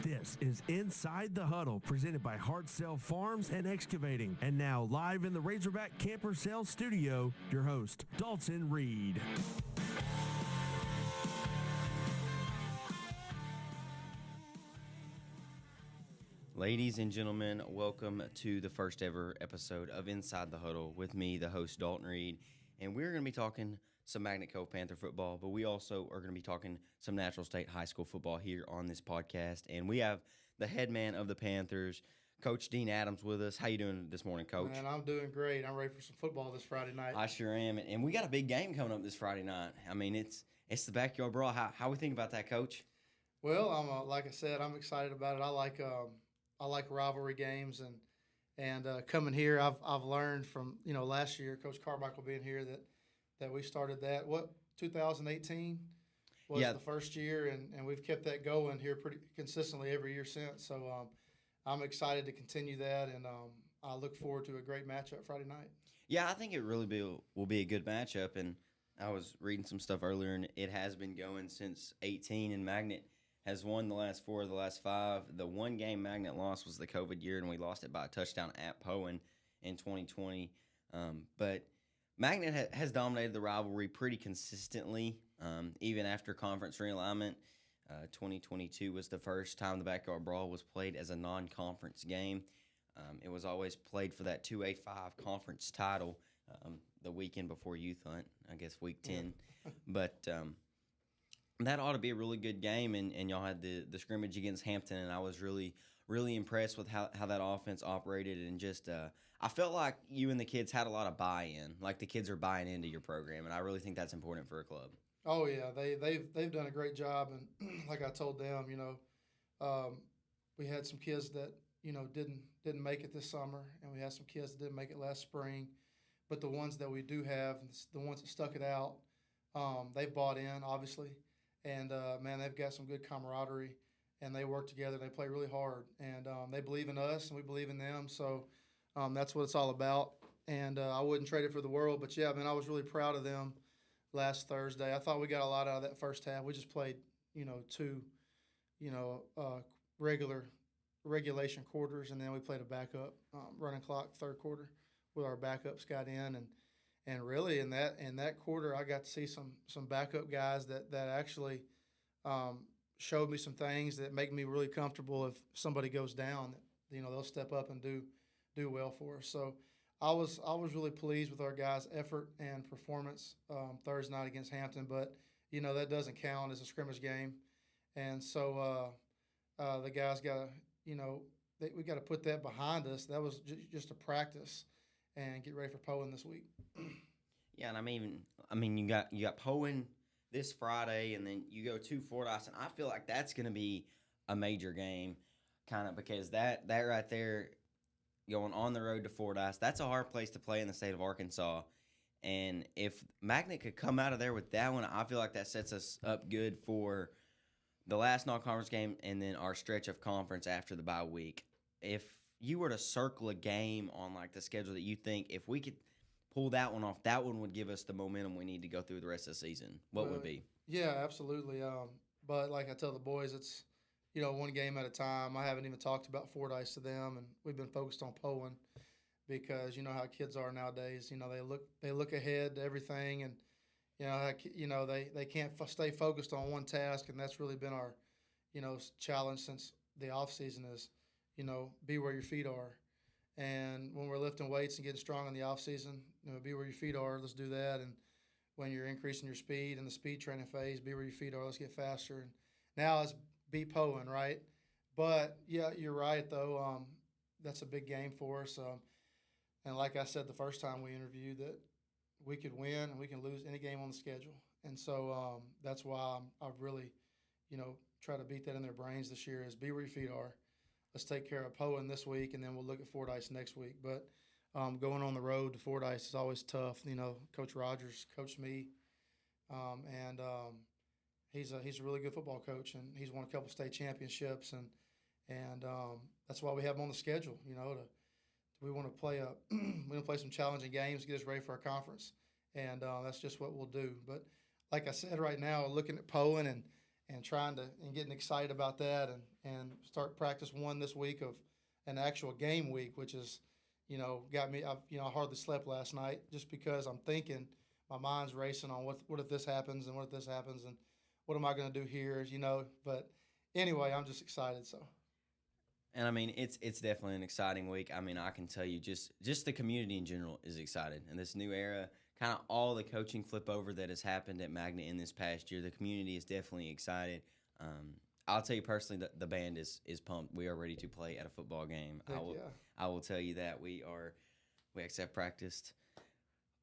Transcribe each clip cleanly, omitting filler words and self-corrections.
This is Inside the Huddle, presented by Hard Sell Farms and Excavating. And now, live in the Razorback Camper Sales Studio, your host, Dalton Reid. Ladies and gentlemen, welcome to the first ever episode of Inside the Huddle with me, the host, Dalton Reid. And we're going to be talking some Magnet Cove Panther football, but we also are going to be talking some Natural State High School football here on this podcast. And we have the head man of the Panthers, Coach Dean Adams, with us. How you doing this morning, Coach? Man, I'm doing great. I'm ready for some football this Friday night. I sure am. And we got a big game coming up this Friday night. I mean, it's the Backyard Brawl. How we think about that, Coach? Well, like I said, I'm excited about it. I like rivalry games, and coming here, I've learned from last year, Coach Carmichael being here that we started that 2018 was the first year, and we've kept that going here pretty consistently every year since. So I'm excited to continue that, and I look forward to a great matchup Friday night. Yeah, I think it really will be a good matchup, and I was reading some stuff earlier, and it has been going since 18, and Magnet has won the last 4 of the last 5. The one game Magnet lost was the COVID year, and we lost it by a touchdown at Poen in 2020. But Magnet has dominated the rivalry pretty consistently, even after conference realignment. 2022 was the first time the Backyard Brawl was played as a non-conference game. It was always played for that 2A5 conference title the weekend before Youth Hunt, I guess week 10. Yeah. But that ought to be a really good game, and y'all had the scrimmage against Hampton, and I was really, really impressed with how that offense operated, and just I felt like you and the kids had a lot of buy-in, like the kids are buying into your program, and I really think that's important for a club. Oh yeah, they've done a great job, and like I told them, we had some kids that didn't make it this summer, and we had some kids that didn't make it last spring, but the ones that we do have, the ones that stuck it out, they've bought in obviously. And, man, they've got some good camaraderie, and they work together. They play really hard, and they believe in us, and we believe in them. So that's what it's all about. And I wouldn't trade it for the world. But, yeah, man, I was really proud of them last Thursday. I thought we got a lot out of that first half. We just played, 2, regulation quarters, and then we played a backup running clock third quarter with our backups got in. And really, in that quarter, I got to see some backup guys that actually showed me some things that make me really comfortable if somebody goes down. They'll step up and do well for us. So I was really pleased with our guys' effort and performance Thursday night against Hampton. But that doesn't count as a scrimmage game, and so the guys got we got to put that behind us. That was just a practice. And get ready for Poen this week. Yeah, and I mean, you got Poen this Friday, and then you go to Fordyce, and I feel like that's going to be a major game, kind of because that right there, going on the road to Fordyce, that's a hard place to play in the state of Arkansas. And if Magnet could come out of there with that one, I feel like that sets us up good for the last non-conference game and then our stretch of conference after the bye week. If you were to circle a game on like the schedule that you think if we could pull that one off, that one would give us the momentum we need to go through the rest of the season, what would be? Yeah, absolutely. But like I tell the boys, it's one game at a time. I haven't even talked about Fordyce to them, and we've been focused on Poen because you know how kids are nowadays. They look ahead to everything, and they can't stay focused on one task, and that's really been our challenge since the off season is. Be where your feet are. And when we're lifting weights and getting strong in the off season, be where your feet are. Let's do that. And when you're increasing your speed in the speed training phase, be where your feet are. Let's get faster. And now it's be Poen, right? But yeah, you're right though. That's a big game for us. And like I said the first time we interviewed, that we could win and we can lose any game on the schedule. And so that's why I've really, try to beat that in their brains this year is be where your feet are. Let's take care of Poen this week, and then we'll look at Fordyce next week. But going on the road to Fordyce is always tough. Coach Rogers coached me, and he's a really good football coach, and he's won a couple state championships, and that's why we have him on the schedule. We want to play some challenging games, get us ready for our conference, and that's just what we'll do. But like I said, right now, looking at Poen and getting excited about that, and start practice one this week of an actual game week, which is, got me. I hardly slept last night just because I'm thinking, my mind's racing on what if this happens, and what if this happens, and what am I going to do here, But anyway, I'm just excited. So. And I mean, it's definitely an exciting week. I mean, I can tell you, just the community in general is excited, and this new era, kind of all the coaching flip over that has happened at Magnet in this past year, the community is definitely excited. I'll tell you personally, the band is pumped. We are ready to play at a football game. I will tell you that we actually have practiced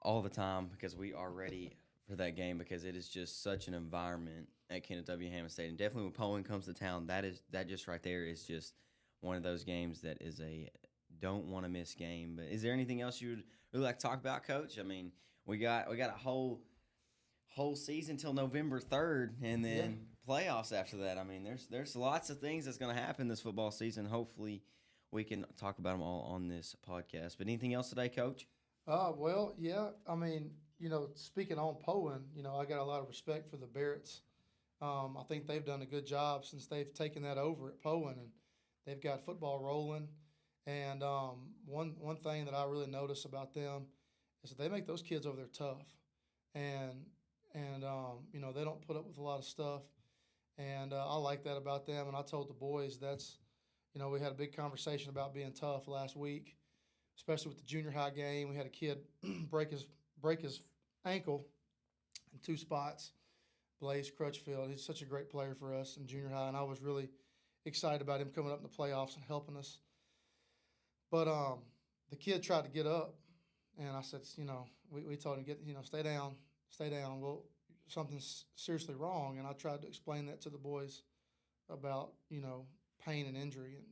all the time because we are ready for that game, because it is just such an environment at Kenneth W. Hammond Stadium. Definitely when Poland comes to town, that just right there is just one of those games that is a don't want to miss game. But is there anything else you would really like to talk about, Coach? I mean, we got a whole season till November 3rd, and then playoffs after that. I mean, there's lots of things that's going to happen this football season. Hopefully, we can talk about them all on this podcast. But anything else today, Coach? Well, yeah. I mean, speaking on Poland, I got a lot of respect for the Barretts. I think they've done a good job since they've taken that over at Poland, and they've got football rolling. And one thing that I really notice about them is that they make those kids over there tough, and they don't put up with a lot of stuff, and I like that about them. And I told the boys we had a big conversation about being tough last week, especially with the junior high game. We had a kid break his ankle in 2 spots. Blaze Crutchfield, he's such a great player for us in junior high, and I was really excited about him coming up in the playoffs and helping us. But the kid tried to get up, and I said, we told him, stay down. Well, something's seriously wrong, and I tried to explain that to the boys about, pain and injury, and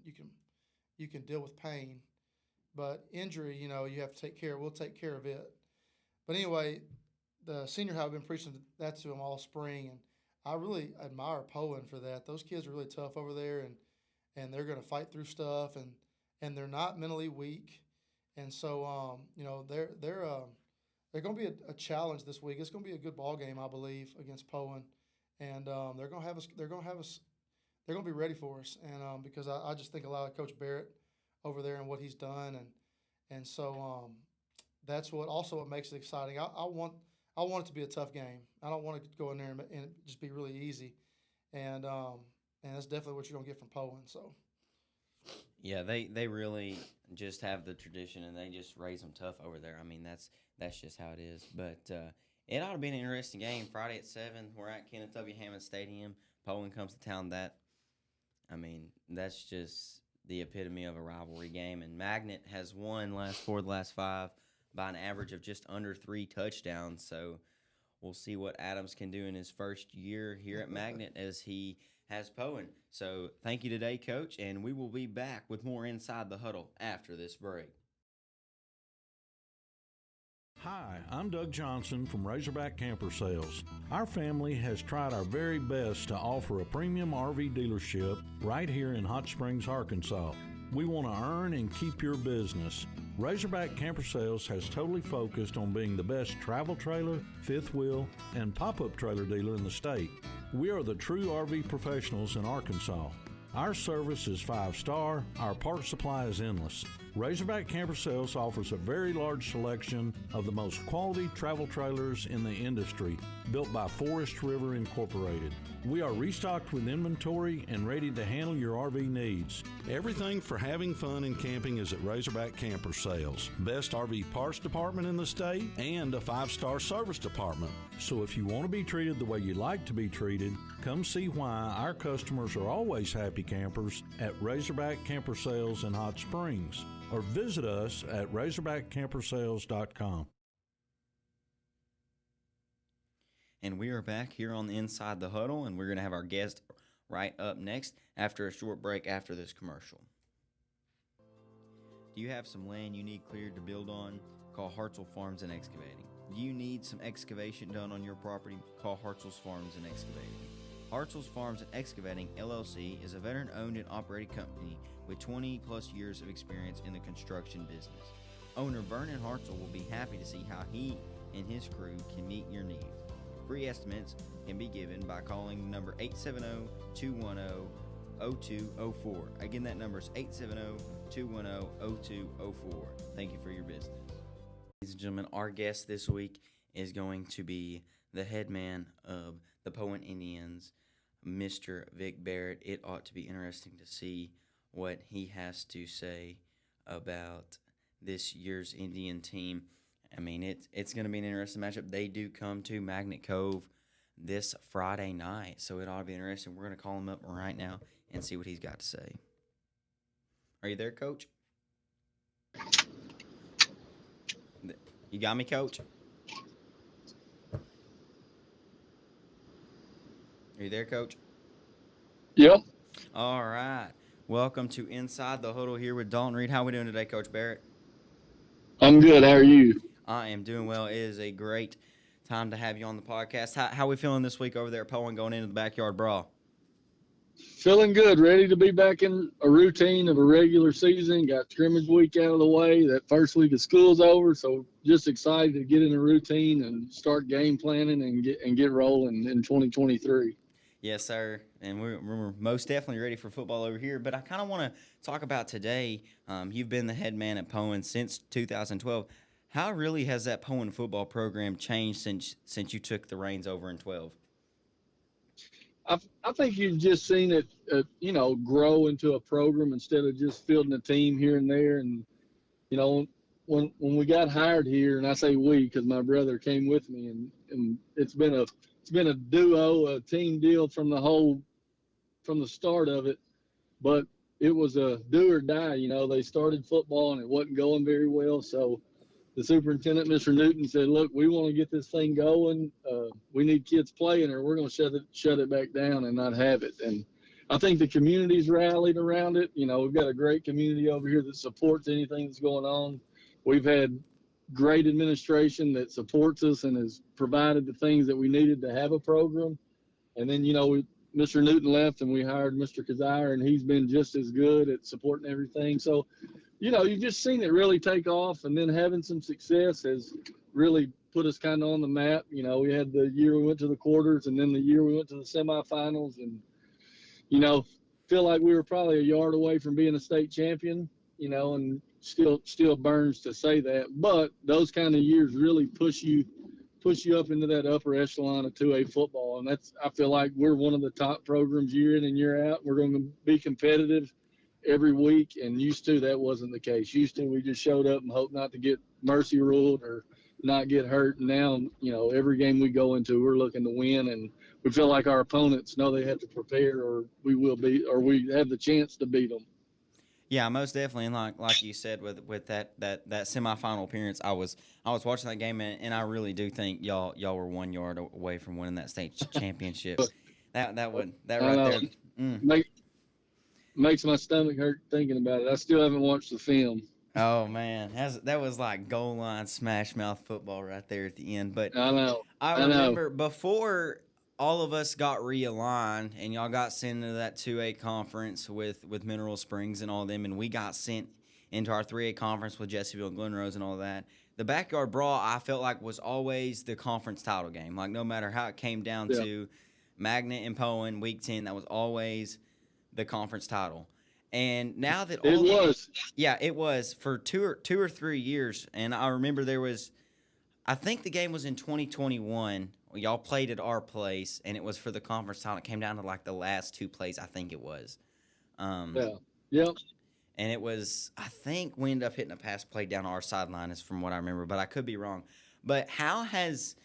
you can deal with pain, but injury, you have to take care. We'll take care of it. But anyway, the senior high, I've been preaching that to them all spring, and I really admire Poland for that. Those kids are really tough over there, and they're going to fight through stuff, and they're not mentally weak, and so they're going to be a challenge this week. It's going to be a good ball game, I believe, against Poland, and they're going to be ready for us, and because I just think a lot of Coach Barrett over there and what he's done, and so that's what makes it exciting. I want it to be a tough game. I don't want it to go in there and just be really easy, and that's definitely what you're going to get from Poland. So. Yeah, they really just have the tradition, and they just raise them tough over there. I mean, that's just how it is. But it ought to be an interesting game. Friday at 7, we're at Kenneth W. Hammond Stadium. Poland comes to town. That's just the epitome of a rivalry game. And Magnet has won the last 5 by an average of just under 3 touchdowns. So we'll see what Adams can do in his first year here at Magnet as he has Poland. So thank you today, Coach, and we will be back with more Inside the Huddle after this break. Hi, I'm Doug Johnson from Razorback Camper Sales. Our family has tried our very best to offer a premium RV dealership right here in Hot Springs, Arkansas. We want to earn and keep your business. Razorback Camper Sales has totally focused on being the best travel trailer, fifth wheel, and pop-up trailer dealer in the state. We are the true RV professionals in Arkansas. Our service is 5-star, our part supply is endless. Razorback Camper Sales offers a very large selection of the most quality travel trailers in the industry, built by Forest River Incorporated. We are restocked with inventory and ready to handle your RV needs. Everything for having fun and camping is at Razorback Camper Sales. Best RV parts department in the state and a 5-star service department. So if you want to be treated the way you like to be treated, come see why our customers are always happy campers at Razorback Camper Sales in Hot Springs, or visit us at razorbackcampersales.com. And we are back here on the Inside the Huddle, and we're going to have our guest right up next after a short break after this commercial. Do you have some land you need cleared to build on? Call Hartzell Farms and Excavating. Do you need some excavation done on your property? Call Hartzell's Farms and Excavating. Hartzell's Farms and Excavating, LLC, is a veteran-owned and operated company with 20-plus years of experience in the construction business. Owner Vernon Hartzell will be happy to see how he and his crew can meet your needs. Free estimates can be given by calling number 870-210-0204. Again, that number is 870-210-0204. Thank you for your business. Ladies and gentlemen, our guest this week is going to be the head man of the Poen Indians, Mr. Vick Barrett. It ought to be interesting to see what he has to say about this year's Indian team. I mean, it's going to be an interesting matchup. They do come to Magnet Cove this Friday night, so it ought to be interesting. We're going to call him up right now and see what he's got to say. Are you there, Coach? You got me, Coach? Are you there, Coach? Yep. All right. Welcome to Inside the Huddle here with Dalton Reid. How are we doing today, Coach Barrett? I'm good. How are you? I am doing well. It is a great time to have you on the podcast. How are we feeling this week over there at Poen going into the Backyard Brawl? Feeling good. Ready to be back in a routine of a regular season. Got scrimmage week out of the way. That first week of school's over, so just excited to get in a routine and start game planning and get rolling in 2023. Yes, sir. And we're most definitely ready for football over here. But I kind of want to talk about today. You've been the head man at Poen since 2012. How really has that Poen football program changed since you took the reins over in 12? I think you've just seen it, grow into a program instead of just fielding a team here and there. And, when we got hired here, and I say we because my brother came with me, and it's been a duo, a team deal from the start of it. But it was a do or die. They started football and it wasn't going very well. So the superintendent, Mr. Newton, said, look, we want to get this thing going. We need kids playing or we're going to shut it back down and not have it. And I think the community's rallied around it. We've got a great community over here that supports anything that's going on. We've had great administration that supports us and has provided the things that we needed to have a program. And then, Mr. Newton left and we hired Mr. Kazire, and he's been just as good at supporting everything. So, you've just seen it really take off, and then having some success has really put us kind of on the map. We had the year we went to the quarters and then the year we went to the semifinals, and, feel like we were probably a yard away from being a state champion, and still burns to say that. But those kind of years really push you up into that upper echelon of 2A football. And I feel like we're one of the top programs year in and year out. We're going to be competitive every week, and used to that wasn't the case. Used to we just showed up and hoped not to get mercy ruled or not get hurt. And now, every game we go into, we're looking to win, and we feel like our opponents know they have to prepare, or we have the chance to beat them. Yeah, most definitely, and like you said with that semifinal appearance, I was watching that game, and I really do think y'all were 1 yard away from winning that state championship. That right there. Makes my stomach hurt thinking about it. I still haven't watched the film. Oh man, that was like goal line smash mouth football right there at the end. But I know. I remember before all of us got realigned and y'all got sent into that 2A conference with Mineral Springs and all them, and we got sent into our 3A conference with Jessieville and Glenrose and all that. The Backyard Brawl, I felt like, was always the conference title game. Like, no matter how it came down to Magnet and Poen, Week 10, that was always the conference title. And now that it was for two or 3 years. And I remember I think the game was in 2021. Y'all played at our place, and it was for the conference title. It came down to like the last two plays, I think it was. Yep. And it was, I think we ended up hitting a pass play down our sideline, is from what I remember, but I could be wrong. But how has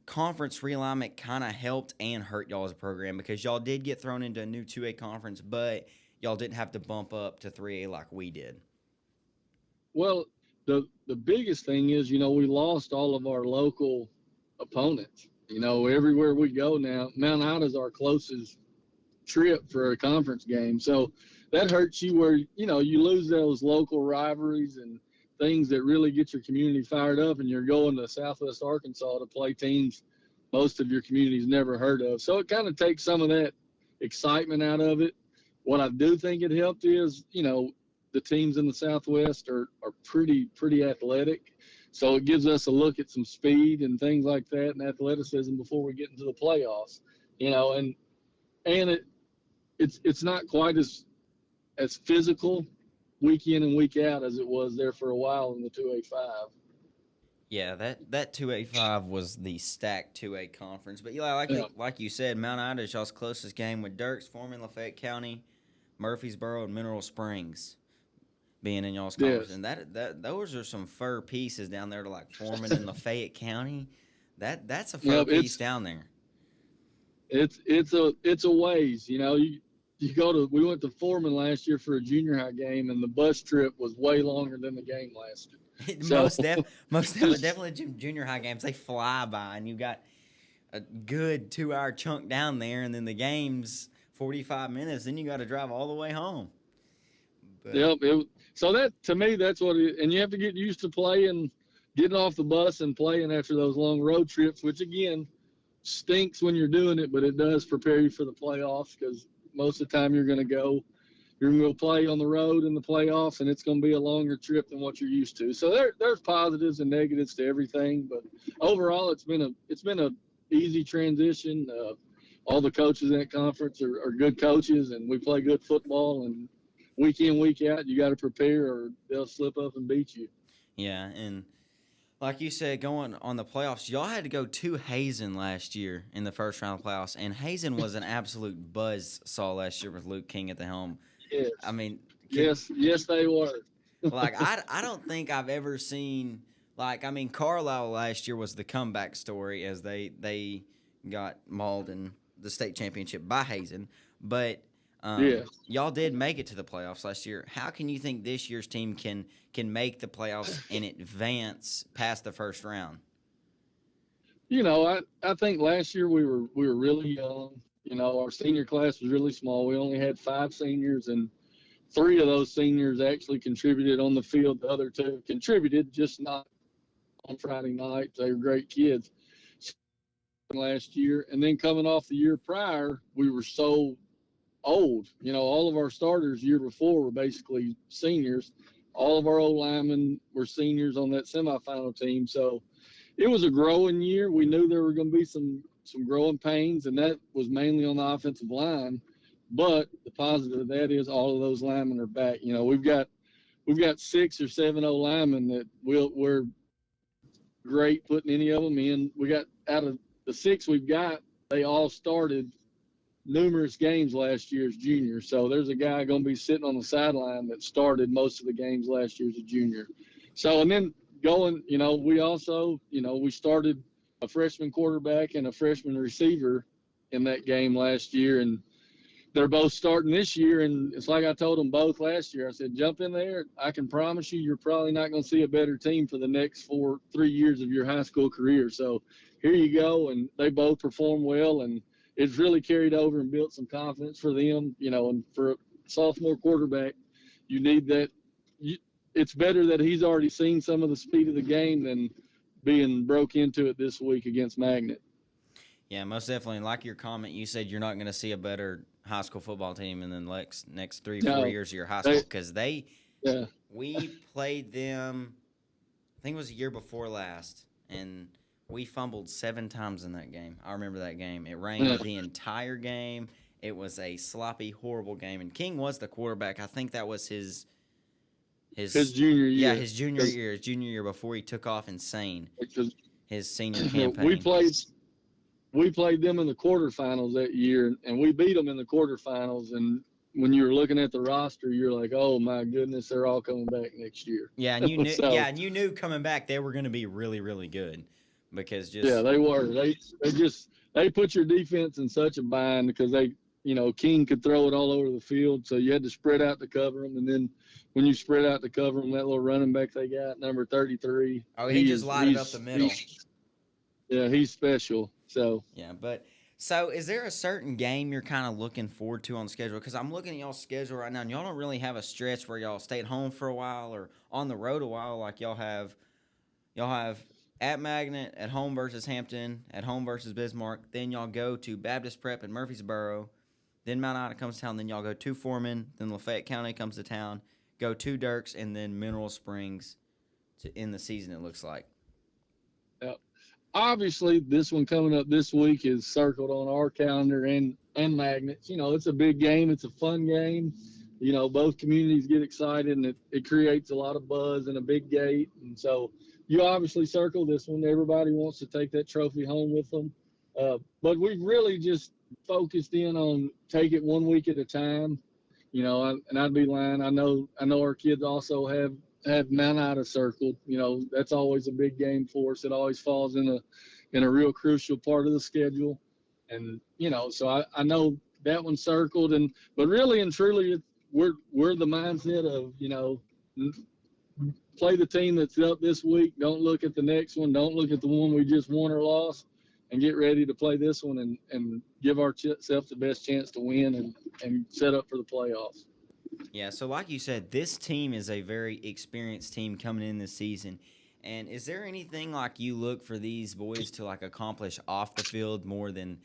conference realignment kind of helped and hurt y'all as a program? Because y'all did get thrown into a new 2A conference, but y'all didn't have to bump up to 3A like we did. Well, the biggest thing is, we lost all of our local opponents. Everywhere we go now, Mount Ida is our closest trip for a conference game. So that hurts you where, you lose those local rivalries and things that really get your community fired up, and you're going to Southwest Arkansas to play teams most of your community's never heard of. So it kind of takes some of that excitement out of it. What I do think it helped is, the teams in the Southwest are pretty athletic. So it gives us a look at some speed and things like that and athleticism before we get into the playoffs, and it's not quite as physical week in and week out as it was there for a while in the 2A5. Yeah, that 2A5 was the stacked 2A conference. But like you said, Mount Ida is y'all's closest game with Dirks, Foreman, Lafayette County, Murfreesboro, and Mineral Springs being in y'all's conference. And that those are some fur pieces down there to like Foreman and Lafayette County. That's a fur piece down there. It's a ways, we went to Foreman last year for a junior high game, and the bus trip was way longer than the game lasted. Most definitely junior high games, they fly by, and you got a good 2-hour chunk down there, and then the game's 45 minutes, then you got to drive all the way home. But, so that, to me, that's what it is. And you have to get used to getting off the bus and playing after those long road trips, which, again, stinks when you're doing it, but it does prepare you for the playoffs because most of the time you're going to go play on the road in the playoffs, and it's going to be a longer trip than what you're used to. So there's positives and negatives to everything, but overall it's been a easy transition. All the coaches in that conference are good coaches, and we play good football, and week in, week out, you got to prepare or they'll slip up and beat you. Yeah, and like you said, going on the playoffs, y'all had to go to Hazen last year in the first round of the playoffs, and Hazen was an absolute buzzsaw last year with Luke King at the helm. Yes. I mean, yes, they were. I don't think I've ever seen Carlisle last year was the comeback story as they got mauled in the state championship by Hazen, but y'all did make it to the playoffs last year. How can you think this year's team can make the playoffs and advance past the first round? I think last year we were really young. Our senior class was really small. We only had 5 seniors, and 3 of those seniors actually contributed on the field. The other 2 contributed, just not on Friday night. They were great kids last year. And then coming off the year prior, we were so old. All of our starters year before were basically seniors. All of our old linemen were seniors on that semifinal team. So it was a growing year. We knew there were going to be some growing pains, and that was mainly on the offensive line. But the positive of that is all of those linemen are back. We've got 6 or 7 old linemen that we're great putting any of them in. We got out of the 6 we've got, they all started numerous games last year as juniors. So there's a guy going to be sitting on the sideline that started most of the games last year as a junior. So, and then going, we also, we started a freshman quarterback and a freshman receiver in that game last year, and they're both starting this year. And it's like I told them both last year. I said, jump in there. I can promise you're probably not going to see a better team for the next 3 years of your high school career. So here you go. And they both performed well, and it's really carried over and built some confidence for them, and for a sophomore quarterback, you need that. It's better that he's already seen some of the speed of the game than being broke into it this week against Magnet. Yeah, most definitely. And like your comment, you said you're not going to see a better high school football team in the next 3-4 years of your high school because we played them, I think it was the year before last, and we fumbled 7 times in that game. I remember that game. It rained the entire game. It was a sloppy, horrible game. And King was the quarterback. I think that was his junior year. Yeah, his junior year. His junior year before he took off insane. His senior campaign. We played them in the quarterfinals that year, and we beat them in the quarterfinals. And when you were looking at the roster, you're like, "Oh my goodness, they're all coming back next year." Yeah, and you knew. And you knew coming back they were going to be really, really good. Because they were. They put your defense in such a bind because King could throw it all over the field, so you had to spread out to cover them. And then when you spread out to cover them, that little running back they got, number 33. Oh, he just lighted up the middle. He's special. So yeah, so is there a certain game you're kind of looking forward to on the schedule? Because I'm looking at y'all's schedule right now, and y'all don't really have a stretch where y'all stay at home for a while or on the road a while like y'all have. Y'all have at Magnet, at home versus Hampton, at home versus Bismarck. Then y'all go to Baptist Prep in Murfreesboro. Then Mount Ida comes to town. Then y'all go to Foreman. Then Lafayette County comes to town. Go to Dirks, and then Mineral Springs in the season, it looks like. Obviously, this one coming up this week is circled on our calendar and Magnets. It's a big game. It's a fun game. Both communities get excited, and it creates a lot of buzz and a big gate. And so you obviously circle this one. Everybody wants to take that trophy home with them. But we've really just focused in on take it 1 week at a time. And I'd be lying. I know our kids also have Mount Ida circled. That's always a big game for us. It always falls in a real crucial part of the schedule. And, so I know that one's circled, but really and truly we're the mindset of, play the team that's up this week. Don't look at the next one. Don't look at the one we just won or lost, and get ready to play this one and give ourselves the best chance to win and set up for the playoffs. Yeah, so like you said, this team is a very experienced team coming in this season. And is there anything like you look for these boys to like accomplish off the field more than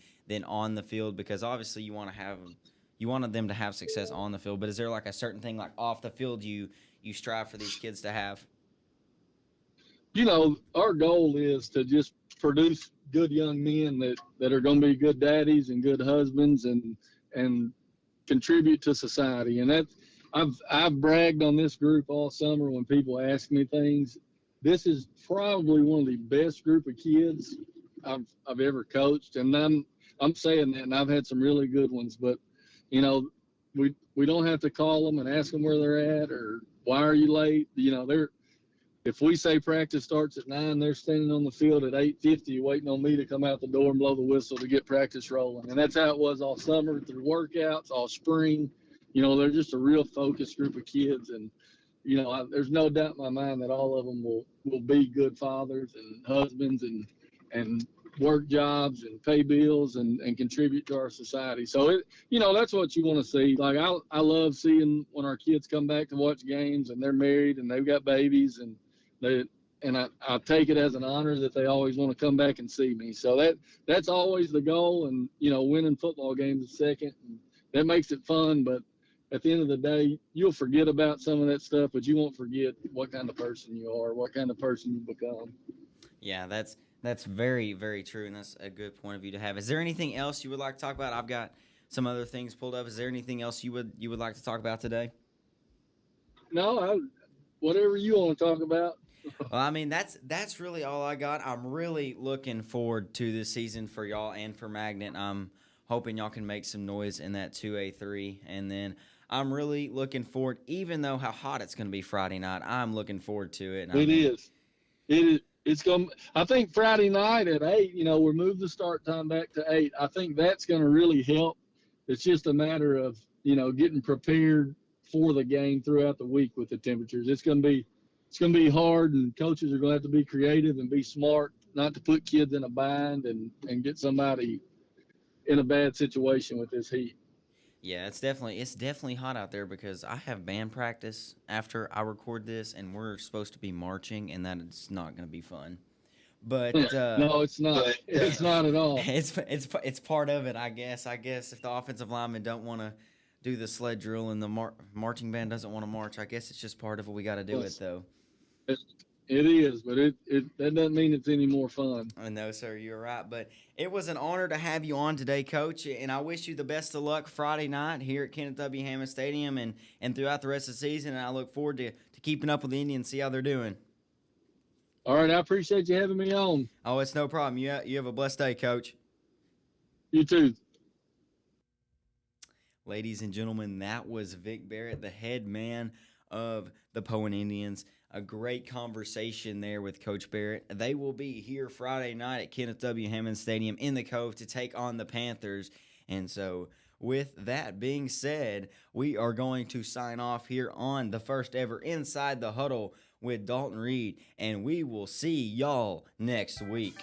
on the field? Because obviously you wanted them to have success on the field, but is there like a certain thing like off the field you strive for these kids to have? Our goal is to just produce good young men that are going to be good daddies and good husbands and contribute to society. And that I've bragged on this group all summer when people ask me things. This is probably one of the best group of kids I've ever coached, and I'm saying that, and I've had some really good ones. But we don't have to call them and ask them where they're at or why are you late. If we say practice starts at 9, they're standing on the field at 8:50 waiting on me to come out the door and blow the whistle to get practice rolling. And that's how it was all summer through workouts, all spring. They're just a real focused group of kids. And, there's no doubt in my mind that all of them will be good fathers and husbands and work jobs and pay bills and contribute to our society. So, that's what you want to see. Like, I love seeing when our kids come back to watch games and they're married and they've got babies and I take it as an honor that they always want to come back and see me. So that's always the goal. And, winning football games is second. And that makes it fun. But at the end of the day, you'll forget about some of that stuff, but you won't forget what kind of person you are, what kind of person you become. Yeah, that's very, very true, and that's a good point of view to have. Is there anything else you would like to talk about? I've got some other things pulled up. Is there anything else you would like to talk about today? No, whatever you want to talk about. Well, I mean, that's really all I got. I'm really looking forward to this season for y'all and for Magnet. I'm hoping y'all can make some noise in that 2A3, and then I'm really looking forward, even though how hot it's going to be Friday night, I'm looking forward to it. It is. It's going. I think Friday night at 8. We moved the start time back to 8. I think that's going to really help. It's just a matter of getting prepared for the game throughout the week with the temperatures. It's going to be hard, and coaches are going to have to be creative and be smart, not to put kids in a bind and get somebody in a bad situation with this heat. Yeah, it's definitely hot out there because I have band practice after I record this, and we're supposed to be marching, and that is not going to be fun. But no, it's not. It's not at all. It's part of it, I guess. I guess if the offensive linemen don't want to do the sled drill and the marching band doesn't want to march, I guess it's just part of it. We got to do it though. It is, but that doesn't mean it's any more fun. No, sir, you're right. But it was an honor to have you on today, Coach, and I wish you the best of luck Friday night here at Kenneth W. Hammond Stadium and throughout the rest of the season. And I look forward to keeping up with the Indians, see how they're doing. All right, I appreciate you having me on. Oh, it's no problem. You have a blessed day, Coach. You too. Ladies and gentlemen, that was Vick Barrett, the head man of the Poen Indians. A great conversation there with Coach Barrett. They will be here Friday night at Kenneth W. Hammond Stadium in the Cove to take on the Panthers. And so with that being said, we are going to sign off here on the first ever Inside the Huddle with Dalton Reid, and we will see y'all next week.